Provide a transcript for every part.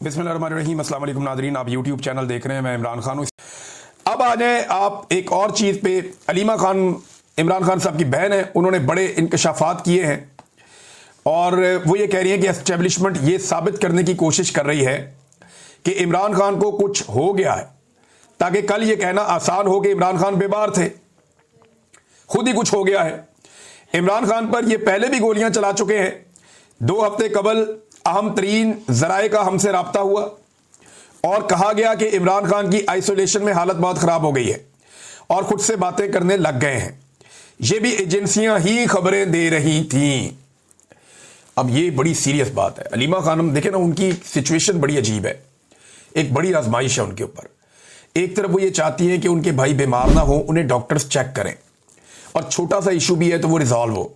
बिस्मिल्लाहिर्रहमानिर्रहीम। अस्सलाम वालेकुम नाज़रीन, आप यूट्यूब चैनल देख रहे हैं, मैं इमरान खान हूँ। अब आ जाए आप एक और चीज़ पे। अलीमा खान इमरान खान साहब की बहन है, उन्होंने बड़े इंकशाफात किए हैं और वो ये कह रही है कि एस्टेब्लिशमेंट ये साबित करने की कोशिश कर रही है कि इमरान खान को कुछ हो गया है, ताकि कल ये कहना आसान हो कि इमरान खान बीमार थे, खुद ही कुछ हो गया है। इमरान खान पर ये पहले भी गोलियां चला चुके हैं। 2 हफ्ते कबल अहम तरीन जराए का हमसे राब्ता हुआ और कहा गया कि इमरान खान की आइसोलेशन में हालत बहुत ख़राब हो गई है और खुद से बातें करने लग गए हैं। ये भी एजेंसियां ही खबरें दे रही थीं। अब ये बड़ी सीरियस बात है। अलीमा खानम देखें ना, उनकी सिचुएशन बड़ी अजीब है, एक बड़ी आजमाइश है उनके ऊपर। एक तरफ वो ये चाहती है कि उनके भाई बीमार ना हो, उन्हें डॉक्टर्स चेक करें और छोटा सा इशू भी है तो वो रिजॉल्व हो।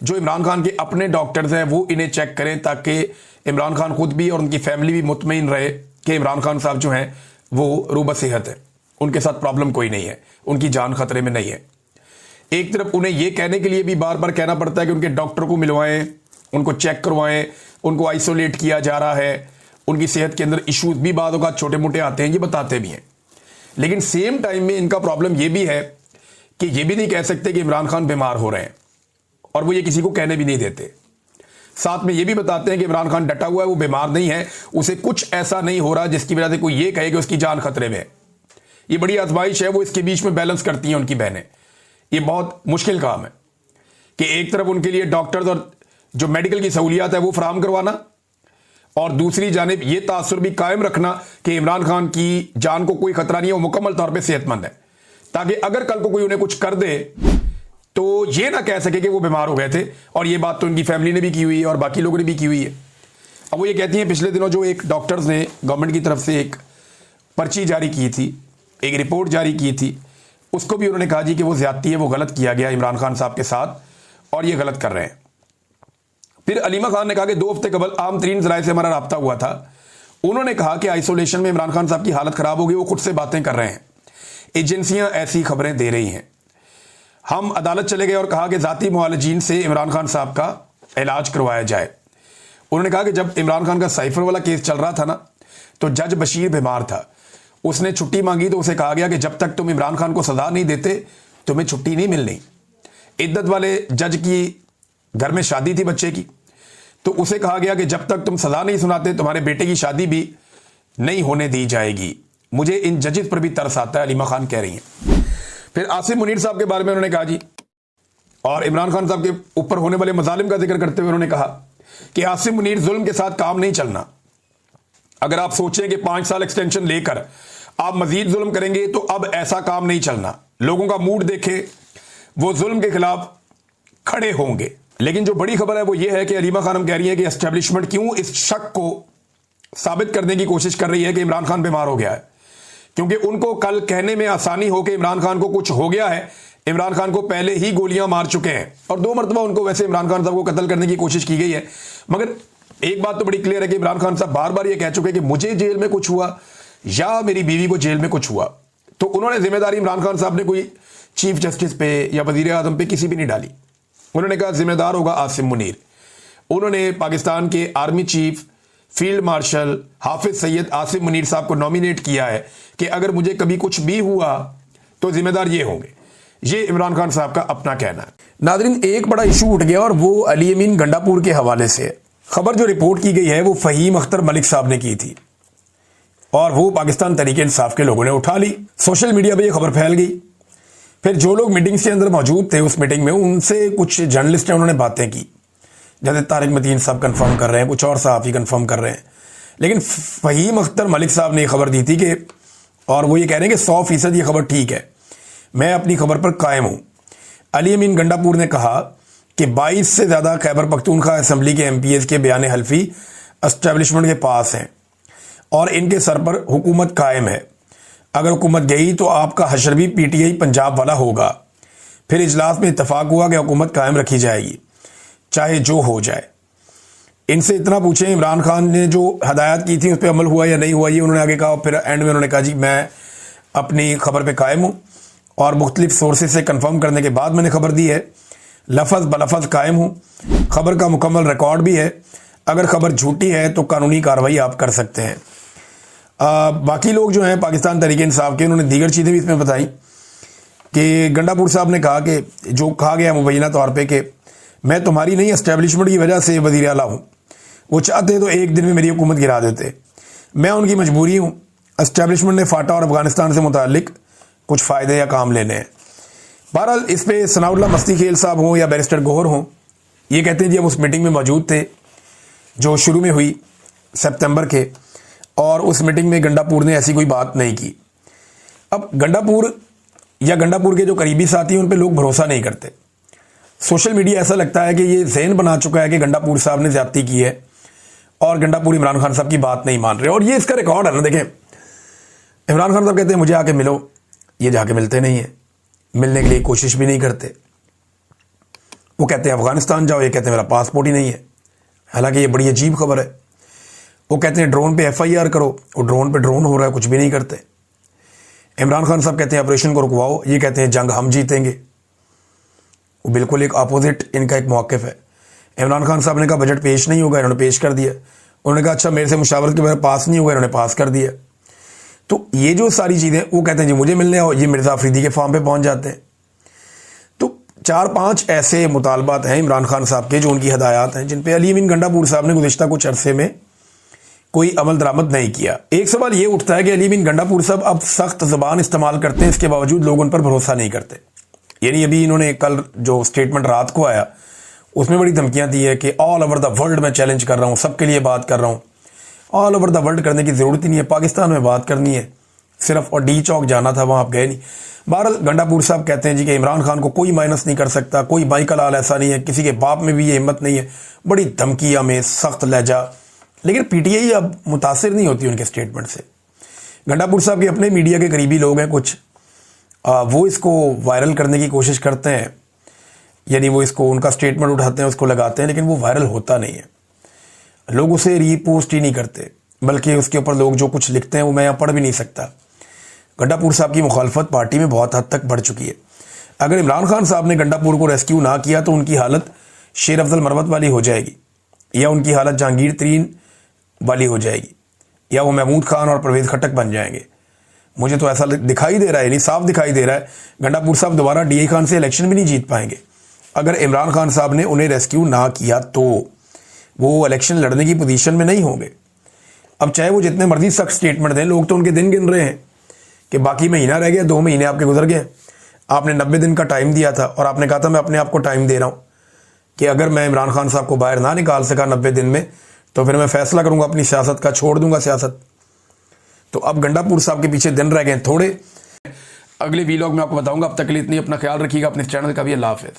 जो इमरान खान के अपने डॉक्टर्स हैं वो इन्हें चेक करें ताकि इमरान खान खुद भी और उनकी फैमिली भी मुतमईन रहे कि इमरान खान साहब जो हैं वो रूबा सेहत है, उनके साथ प्रॉब्लम कोई नहीं है, उनकी जान खतरे में नहीं है। एक तरफ उन्हें ये कहने के लिए भी बार बार कहना पड़ता है कि उनके डॉक्टर को मिलवाएं, उनको चेक करवाएं, उनको आइसोलेट किया जा रहा है, उनकी सेहत के अंदर इशूज भी बाद का छोटे मोटे आते हैं, ये बताते भी हैं। लेकिन सेम टाइम में इनका प्रॉब्लम ये भी है कि ये भी नहीं कह सकते कि इमरान खान बीमार हो रहे हैं और वो ये किसी को कहने भी नहीं देते। साथ में ये भी बताते हैं कि इमरान खान डटा हुआ है, वो बीमार नहीं है, उसे कुछ ऐसा नहीं हो रहा जिसकी वजह से कोई ये कहे कि उसकी जान खतरे में है। ये बड़ी आजमाइश है, वो इसके बीच में बैलेंस करती हैं उनकी बहनें। ये बहुत मुश्किल काम है कि एक तरफ उनके लिए डॉक्टर्स और जो मेडिकल की सहूलियात है वो फराहम करवाना और दूसरी जानिब ये तासुर भी कायम रखना कि इमरान खान की जान को कोई खतरा नहीं है, वो मुकम्मल तौर पर सेहतमंद है, ताकि अगर कल को कोई उन्हें कुछ कर दे तो ये ना कह सके कि वो बीमार हो गए थे। और ये बात तो उनकी फैमिली ने भी की हुई है और बाकी लोगों ने भी की हुई है। अब वो ये कहती हैं पिछले दिनों जो एक डॉक्टर्स ने गवर्नमेंट की तरफ से एक पर्ची जारी की थी, एक रिपोर्ट जारी की थी, उसको भी उन्होंने कहा जी कि वो ज्यादती है, वो गलत किया गया इमरान खान साहब के साथ और ये गलत कर रहे हैं। फिर अलीमा खान ने कहा कि 2 हफ्ते कबल आम तरीन जराए से हमारा राब्ता हुआ था, उन्होंने कहा कि आइसोलेशन में इमरान खान साहब की हालत खराब हो गई, वो खुद से बातें कर रहे हैं, एजेंसियां ऐसी खबरें दे रही हैं। हम अदालत चले गए और कहा कि जाती मुआलजीन से इमरान खान साहब का इलाज करवाया जाए। उन्होंने कहा कि जब इमरान खान का साइफर वाला केस चल रहा था ना, तो जज बशीर बीमार था, उसने छुट्टी मांगी तो उसे कहा गया कि जब तक तुम इमरान खान को सजा नहीं देते तुम्हें छुट्टी नहीं मिलनी। इद्दत वाले जज की घर में शादी थी बच्चे की, तो उसे कहा गया कि जब तक तुम सजा नहीं सुनाते तुम्हारे बेटे की शादी भी नहीं होने दी जाएगी। मुझे इन जजेस पर भी तरस आता है, अलीमा खान कह रही हैं। फिर आसिम मुनीर साहब के बारे में उन्होंने कहा जी, और इमरान खान साहब के ऊपर होने वाले मजालिम का जिक्र करते हुए उन्होंने कहा कि आसिम मुनीर जुल्म के साथ काम नहीं चलना। अगर आप सोचें कि 5 साल एक्सटेंशन लेकर आप मजीद जुल्म करेंगे तो अब ऐसा काम नहीं चलना। लोगों का मूड देखे, वो जुल्म के खिलाफ खड़े होंगे। लेकिन जो बड़ी खबर है वो ये है कि अलीमा खानम कह रही है कि एस्टेब्लिशमेंट क्यों इस शक को साबित करने की कोशिश कर रही है कि इमरान खान बीमार हो गया है, क्योंकि उनको कल कहने में आसानी हो कि इमरान खान को कुछ हो गया है। इमरान खान को पहले ही गोलियां मार चुके हैं और 2 मरतबा उनको वैसे इमरान खान साहब को कत्ल करने की कोशिश की गई है। मगर एक बात तो बड़ी क्लियर है कि इमरान खान साहब बार बार ये कह चुके हैं कि मुझे जेल में कुछ हुआ या मेरी बीवी को जेल में कुछ हुआ। तो उन्होंने जिम्मेदारी इमरान खान साहब ने कोई चीफ जस्टिस पे या वजीर आजम पे किसी भी नहीं डाली। उन्होंने कहा जिम्मेदार होगा आसिम मुनीर। उन्होंने पाकिस्तान के आर्मी चीफ फील्ड मार्शल हाफिज सैयद आसिम मुनीर साहब को नॉमिनेट किया है कि अगर मुझे कभी कुछ भी हुआ तो जिम्मेदार ये होंगे। ये इमरान खान साहब का अपना कहना है। नाज़रीन, एक बड़ा इशू उठ गया और वो अली अमीन गंडापुर के हवाले से है। खबर जो रिपोर्ट की गई है वो फहीम अख्तर मलिक साहब ने की थी और वो पाकिस्तान तहरीक इंसाफ के लोगों ने उठा ली। सोशल मीडिया पर यह खबर फैल गई। फिर जो लोग मीटिंग्स के अंदर मौजूद थे उस मीटिंग में, उनसे कुछ जर्नलिस्ट हैं, उन्होंने बातें की, जैसे तारिक मतीन साहब कंफर्म कर रहे हैं, कुछ और सहाफ़ी कंफर्म कर रहे हैं। लेकिन फहीम अख्तर मलिक साहब ने खबर दी थी कि, और वो ये कह रहे हैं कि 100% ये खबर ठीक है, मैं अपनी खबर पर कायम हूँ। अली अमीन गंडापुर ने कहा कि 22 से ज़्यादा खैबर पख्तूनख्वा असम्बली के MPs के बयान हल्फी एस्टेब्लिशमेंट के पास हैं और इनके सर पर हुकूमत कायम है। अगर हुकूमत गई तो आपका हशर भी PTI पंजाब वाला होगा। फिर इजलास में इत्तफाक हुआ कि हुकूमत कायम रखी जाएगी चाहे जो हो जाए। इनसे इतना पूछें इमरान खान ने जो हदायत की थी उस पर अमल हुआ या नहीं हुआ, ये उन्होंने आगे कहा। फिर एंड में उन्होंने कहा जी मैं अपनी खबर पे कायम हूँ और मुख्तलिफ सोर्सेज से कंफर्म करने के बाद मैंने खबर दी है, लफज बलफज कायम हूँ। खबर का मुकम्मल रिकॉर्ड भी है। अगर खबर झूठी है तो कानूनी कार्रवाई आप कर सकते हैं। बाकी लोग जो हैं पाकिस्तान तहरीक इंसाफ के, उन्होंने दीगर चीज़ें भी इसमें बताई कि गंडापुर साहब ने कहा कि जो कहा गया मुबैना तौर पे कि मैं तुम्हारी नहीं एस्टेब्लिशमेंट की वजह से वज़ीर आला हूँ, वो चाहते तो एक दिन में मेरी हुकूमत गिरा देते, मैं उनकी मजबूरी हूँ। एस्टेब्लिशमेंट ने फाटा और अफगानिस्तान से मुतालिक कुछ फ़ायदे या काम लेने हैं। बहरहाल इस पर सनाउल्लाह मस्ती खेल साहब हों या बैरिस्टर गौहर हों, ये कहते हैं जी हम उस मीटिंग में मौजूद थे जो शुरू में हुई सितंबर के, और उस मीटिंग में गंडापुर ने ऐसी कोई बात नहीं की। अब गंडापुर या गंडापुर के जो करीबी साथी हैं उन पे लोग भरोसा नहीं करते। सोशल मीडिया ऐसा लगता है कि ये ज़हन बना चुका है कि गंडापुर साहब ने ज़्यादती की है और गंडापुर इमरान खान साहब की बात नहीं मान रहे। और ये इसका रिकॉर्ड है ना, देखें इमरान खान साहब कहते हैं मुझे आके मिलो, ये जाके मिलते नहीं है, मिलने के लिए कोशिश भी नहीं करते। वो कहते हैं अफगानिस्तान जाओ, ये कहते हैं मेरा पासपोर्ट ही नहीं है। हालांकि ये बड़ी अजीब खबर है। वो कहते हैं ड्रोन पे FIR करो, वो ड्रोन पे ड्रोन हो रहा है, कुछ भी नहीं करते। इमरान खान साहब कहते हैं ऑपरेशन को रुकवाओ, ये कहते हैं जंग हम जीतेंगे। वो बिल्कुल एक अपोजिट इनका एक मौक़िफ़ है। इमरान खान साहब ने कहा बजट पेश नहीं होगा, इन्होंने पेश कर दिया। उन्होंने कहा अच्छा मेरे से मुशावरत के बगैर पास नहीं होगा, इन्होंने पास कर दिया। तो ये जो सारी चीज़ें, वो कहते हैं जी मुझे मिलने आओ, ये मिर्ज़ा अफरीदी के फार्म पे पहुंच जाते हैं। तो 4-5 ऐसे मुतालबात हैं इमरान खान साहब के जो उनकी हदायत हैं, जिन पे अली अमीन गंडापुर साहब ने गुज़िश्ता कुछ अरसे में कोई अमल दरामद नहीं किया। एक सवाल ये उठता है कि अली अमीन गंडापुर साहब अब सख्त ज़बान इस्तेमाल करते हैं, इसके बावजूद लोग उन पर भरोसा नहीं करते। यानी अभी इन्होंने कल जो स्टेटमेंट रात को आया उसमें बड़ी धमकियाँ दी है कि ऑल ओवर द वर्ल्ड में चैलेंज कर रहा हूँ, सबके लिए बात कर रहा हूँ। ऑल ओवर द वर्ल्ड करने की ज़रूरत ही नहीं है, पाकिस्तान में बात करनी है सिर्फ, और डी चौक जाना था, वहाँ आप गए नहीं। बहरहाल गंडापुर साहब कहते हैं जी कि इमरान खान को कोई माइनस नहीं कर सकता, कोई बाइकल हाल ऐसा नहीं है, किसी के बाप में भी ये हिम्मत नहीं है। बड़ी धमकियाँ में सख्त लहजा, लेकिन PTI अब मुतासिर नहीं होती उनके स्टेटमेंट से। गंडापुर साहब के अपने मीडिया के करीबी लोग हैं कुछ, वो इसको वायरल करने की कोशिश करते हैं, यानी वो इसको उनका स्टेटमेंट उठाते हैं, उसको लगाते हैं, लेकिन वो वायरल होता नहीं है। लोग उसे रीपोस्ट ही नहीं करते, बल्कि उसके ऊपर लोग जो कुछ लिखते हैं वो मैं यहाँ पढ़ भी नहीं सकता। गंडापुर साहब की मुखालफत पार्टी में बहुत हद तक बढ़ चुकी है। अगर इमरान खान साहब ने गंडापुर को रेस्क्यू ना किया तो उनकी हालत शेर अफजल मरवत वाली हो जाएगी, या उनकी हालत जहांगीर तरीन वाली हो जाएगी, या वो महमूद खान और परवेज़ खट्टक बन जाएंगे। मुझे तो ऐसा दिखाई दे रहा है, नहीं साफ दिखाई दे रहा है, गंडापुर साहब दोबारा DI खान से इलेक्शन भी नहीं जीत पाएंगे। अगर इमरान खान साहब ने उन्हें रेस्क्यू ना किया तो वो इलेक्शन लड़ने की पोजीशन में नहीं होंगे। अब चाहे वो जितने मर्जी सख्त स्टेटमेंट दें, लोग तो उनके दिन गिन रहे हैं कि बाकी महीना रह गया, 2 महीने आपके गुजर गए। आपने 90 दिन का टाइम दिया था और आपने कहा था मैं अपने आप को टाइम दे रहा हूँ कि अगर मैं इमरान खान साहब को बाहर ना निकाल सका 90 दिन में तो फिर मैं फैसला करूँगा अपनी सियासत का, छोड़ दूंगा सियासत। तो अब गंडापुर साहब के पीछे दिन रह गए थोड़े। अगले वीलॉग में आपको बताऊंगा। अब तक के लिए इतनी, अपना ख्याल रखिएगा, अपने चैनल का भी। अल्लाह हाफ़िज़।